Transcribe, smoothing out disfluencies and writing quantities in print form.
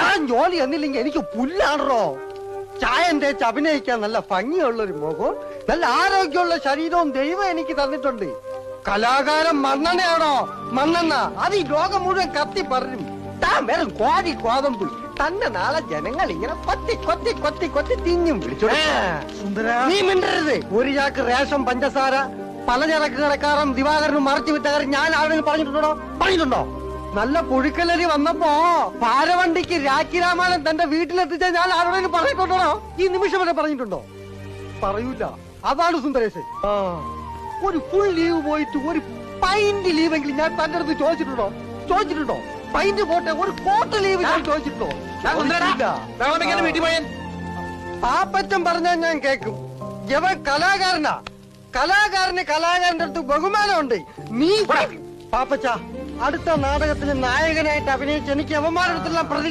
താൻ ജോലി എന്നില്ലെങ്കിൽ എനിക്ക് പുല്ലാണോ. ചായം തേച്ച് അഭിനയിക്കാൻ നല്ല ഭംഗിയുള്ളൊരു മുഖവും നല്ല ആരോഗ്യമുള്ള ശരീരവും ദൈവം എനിക്ക് തന്നിട്ടുണ്ട്. കലാകാരൻ മണ്ണെണ്ണയാണോ? മണ്ണെണ്ണ അത് ഈ ലോകം മുഴുവൻ കത്തി പറയും. താൻ വെറും കോഴി കോതമ്പ്. തന്നെ നാളെ ജനങ്ങൾ ഇങ്ങനെ കൊത്തി കൊത്തി കൊത്തി കൊത്തി തിന്നും. നീ മിണ്ടരുത്. ഒരു ചാക്ക് റേഷൻ പഞ്ചസാര പലചരക്ക് കടക്കാരൻ ദിവാകരനും മറച്ചു വിട്ട കാര്യം ഞാൻ ആരെങ്കിലും പറഞ്ഞിട്ടുണ്ടോ? നല്ല പുഴുക്കലരി വന്നപ്പോ ഭാരവണ്ടിക്ക് രാഖി രാമായണൻ തന്റെ വീട്ടിലെത്തിച്ച ഞാൻ ആരോടെങ്കിലും പറഞ്ഞിട്ടുണ്ടോ? ഈ നിമിഷം വരെ പറഞ്ഞിട്ടുണ്ടോ? പറയൂല. അതാണ് സുന്ദരേശൻ. ഒരു ഫുൾ ലീവ് പോയിട്ട് ഒരു പൈന്റ് ലീവെങ്കിലും ഞാൻ തന്റെ അടുത്ത് ചോദിച്ചിട്ടുണ്ടോ? പൈന്റ് പോട്ടെ, ഒരു കോട്ട് ലീവ് ഞാൻ ചോദിച്ചിട്ടുണ്ടോ? പാപ്പച്ചൻ പറഞ്ഞാൽ ഞാൻ കേക്കും. ഇവൻ കലാകാരനാ. കലാകാരന്റെ അടുത്ത് ബഹുമാനമുണ്ട്. നീ പാപ്പച്ച അടുത്ത നാടകത്തിൽ നായകനായിട്ട് അഭിനയിച്ച് എനിക്ക് അവന്മാരുടെ അടുത്തെല്ലാം